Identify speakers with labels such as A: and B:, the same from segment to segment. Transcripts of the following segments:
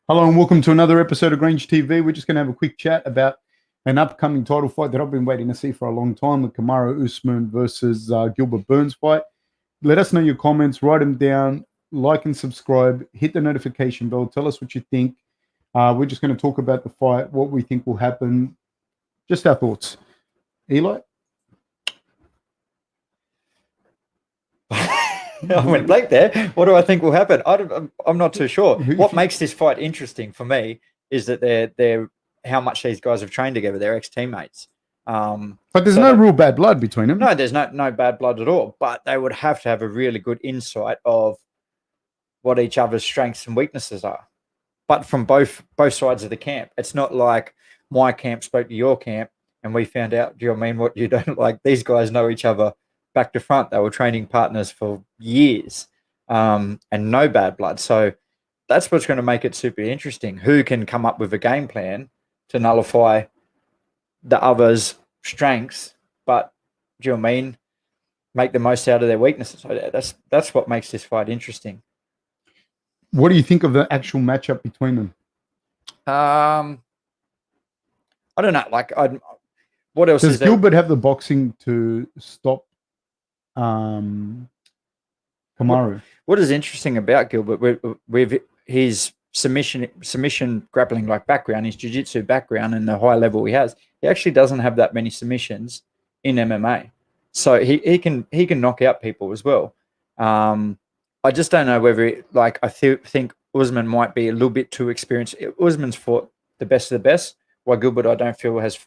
A: Hello and welcome to another episode of Grange TV. We're just going to have a quick chat about an upcoming title fight that I've been waiting to see for a long time, the Kamaru Usman versus Gilbert Burns fight. Let us know your comments, write them down, like and subscribe, hit the notification bell, tell us what you think. We're just going to talk about the fight, what we think will happen, just our thoughts. Eli?
B: I went blank there. What do I think will happen? I'm not too sure. What makes this fight interesting for me is that they're how much these guys have trained together. They're ex-teammates.
A: But there's no real bad blood between them.
B: No, there's no bad blood at all. But they would have to have a really good insight of what each other's strengths and weaknesses are. But from both sides of the camp, it's not like my camp spoke to your camp and we found out, do you know what I mean, what you don't like? These guys know each other back to front. They were training partners for years and no bad blood. So that's what's going to make it super interesting. Who can come up with a game plan to nullify the other's strengths, but do you know what I mean? Make the most out of their weaknesses. So that's what makes this fight interesting.
A: What do you think of the actual matchup between them?
B: I don't know. What else
A: does Gilbert have the boxing to stop Kamaru?
B: What is interesting about Gilbert with his submission grappling like background, his jiu-jitsu background, and the high level he has, he actually doesn't have that many submissions in MMA. So he can knock out people as well. I just don't know whether I think Usman might be a little bit too experienced. Usman's fought the best of the best, while Gilbert I don't feel has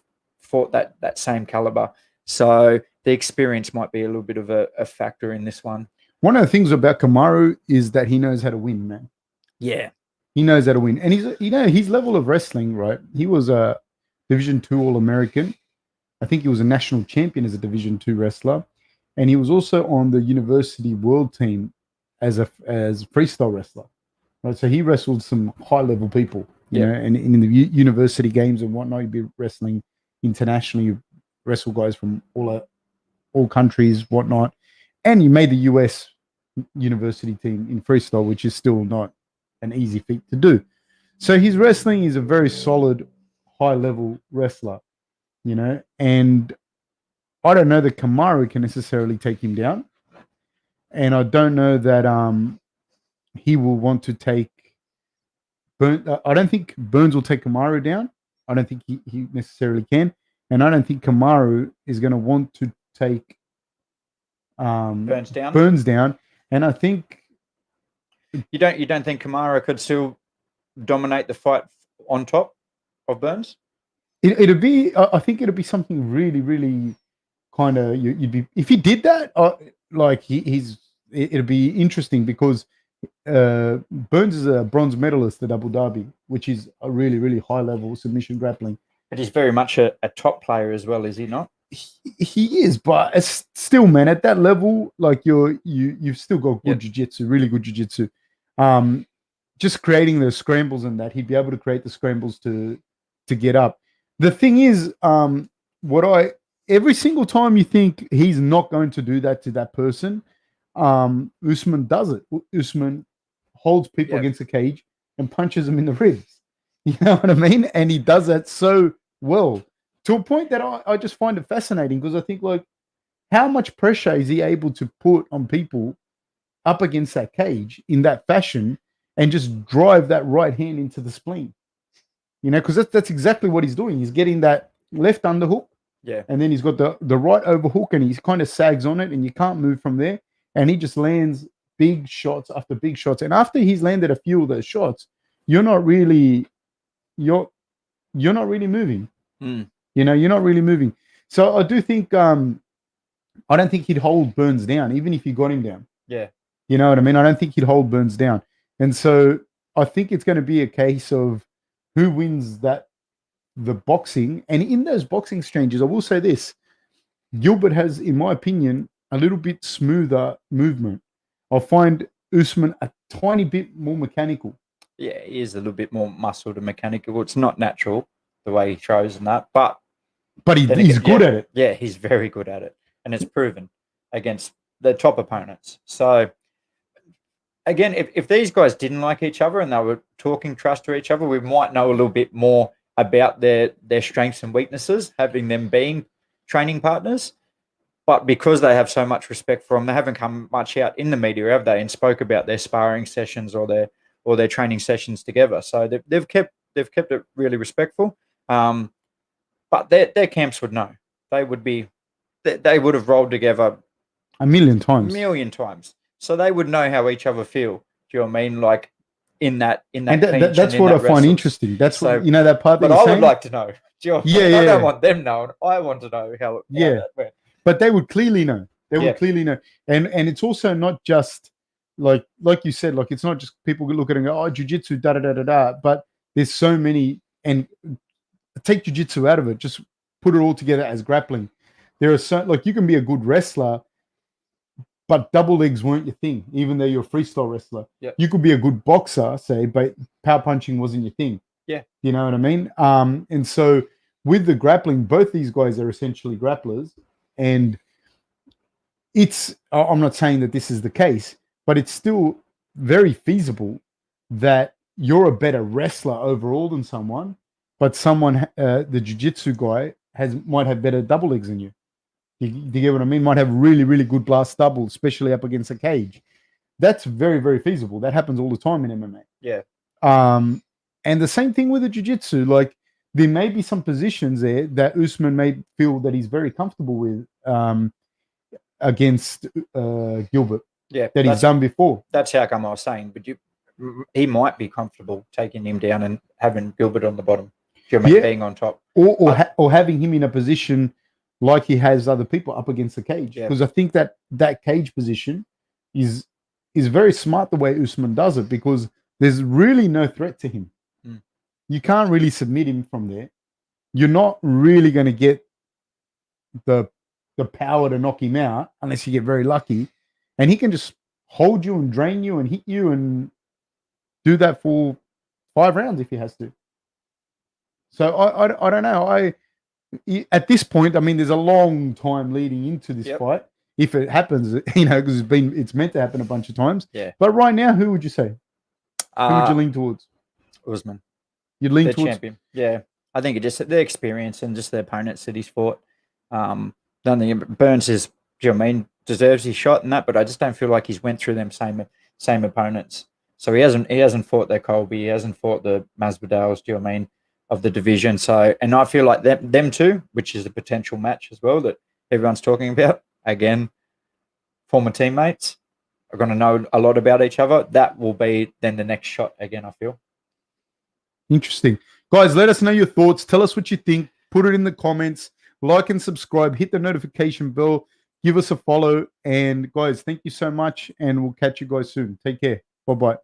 B: fought that same caliber. So the experience might be a little bit of a factor in this one.
A: One of the things about Kamaru is that he knows how to win, man.
B: Yeah.
A: He knows how to win. And his level of wrestling, right? He was a Division II All-American. I think he was a national champion as a Division II wrestler. And he was also on the university world team as a freestyle wrestler. Right? So he wrestled some high-level people, you know, and in the university games and whatnot, he'd be wrestling internationally. You wrestle guys from all countries, whatnot. And you made the US university team in freestyle, which is still not an easy feat to do. So his wrestling is a very solid, high-level wrestler, you know. And I don't know that Kamaru can necessarily take him down. And I don't know that he will want to take Burns. I don't think Burns will take Kamaru down. I don't think he necessarily can. And I don't think Kamaru is going to want to take
B: Burns down.
A: And I think
B: you don't think Kamaru could still dominate the fight on top of Burns?
A: It'd be. I think it'd be something really, really kind of. You'd be if he did that. It'd be interesting because Burns is a bronze medalist at Abu Dhabi, which is a really, really high level submission grappling.
B: But he's very much a top player as well, is he not?
A: He is, but it's still, man, at that level, like you've still got good jiu-jitsu, really good jiu-jitsu. Just creating the scrambles and that, he'd be able to create the scrambles to get up. The thing is, every single time you think he's not going to do that to that person, Usman does it. Usman holds people against the cage and punches them in the ribs. You know what I mean? And he does that so well, to a point that I just find it fascinating, because I think, like, how much pressure is he able to put on people up against that cage in that fashion and just drive that right hand into the spleen? You know, because that's exactly what he's doing. He's getting that left underhook, and then he's got the right overhook, and he kind of sags on it, and you can't move from there. And he just lands big shots after big shots. And after he's landed a few of those shots, you're not really moving. You know, you're not really moving. So I do think I don't think he'd hold Burns down, even if he got him down.
B: Yeah.
A: You know what I mean? I don't think he'd hold Burns down. And so I think it's going to be a case of who wins the boxing. And in those boxing exchanges, I will say this: Gilbert has, in my opinion, a little bit smoother movement. I find Usman a tiny bit more mechanical.
B: Yeah, he is a little bit more muscled and mechanical. It's not natural the way he throws and that, but
A: he's good at it.
B: Yeah, he's very good at it, and it's proven against the top opponents. So again, if these guys didn't like each other and they were talking trust to each other, we might know a little bit more about their strengths and weaknesses, having them being training partners. But because they have so much respect for them, they haven't come much out in the media, have they? And spoke about their sparring sessions or their training sessions together. So they've kept it really respectful. But their camps would know. They would have rolled together
A: a million times.
B: So they would know how each other feel. Do you know what I mean? Like in that
A: and that's what I find interesting. That's so, what, that part.
B: But I would like to know. Do you know
A: yeah,
B: I don't want them knowing. I want to know how that went.
A: But they would clearly know. They would clearly know. And it's also not just like you said, like it's not just people look at it and go, oh, jiu-jitsu, da. But there's so many, and take jiu-jitsu out of it, just put it all together as grappling. There are so like you can be a good wrestler, but double legs weren't your thing, even though you're a freestyle wrestler.
B: Yep.
A: You could be a good boxer, say, but power punching wasn't your thing.
B: Yeah.
A: You know what I mean? And so with the grappling, both these guys are essentially grapplers. And I'm not saying that this is the case, but it's still very feasible that you're a better wrestler overall than someone, but someone, the jiu-jitsu guy, might have better double legs than you. Do you get what I mean? Might have really, really good blast double, especially up against a cage. That's very, very feasible. That happens all the time in MMA.
B: Yeah.
A: And the same thing with the jiu-jitsu. Like, there may be some positions there that Usman may feel that he's very comfortable with against Gilbert.
B: Yeah.
A: That he's done before.
B: That's how come I was saying, but he might be comfortable taking him down and having Gilbert on the bottom. Being on top.
A: Or having him in a position like he has other people up against the cage. Because I think that cage position is very smart the way Usman does it, because there's really no threat to him.
B: Mm.
A: You can't really submit him from there. You're not really going to get the power to knock him out unless you get very lucky. And he can just hold you and drain you and hit you and do that for 5 rounds if he has to. So I don't know. At this point, I mean, there's a long time leading into this fight. If it happens, because it's meant to happen a bunch of times.
B: Yeah.
A: But right now, who would you say? Who would you lean towards?
B: Usman.
A: You'd lean towards
B: champion. Yeah. I think it just their experience and just the opponents that he's fought. Don't think Burns is, do you know what I mean, deserves his shot and that, but I just don't feel like he's went through them same opponents. So he hasn't fought the Colby, he hasn't fought the Masvidals, do you know what I mean, of the division. So, and I feel like them two, which is a potential match as well that everyone's talking about, again, former teammates are going to know a lot about each other. That will be then the next shot again, I feel.
A: Interesting. Guys, let us know your thoughts. Tell us what you think. Put it in the comments. Like and subscribe. Hit the notification bell. Give us a follow. And guys, thank you so much. And we'll catch you guys soon. Take care. Bye-bye.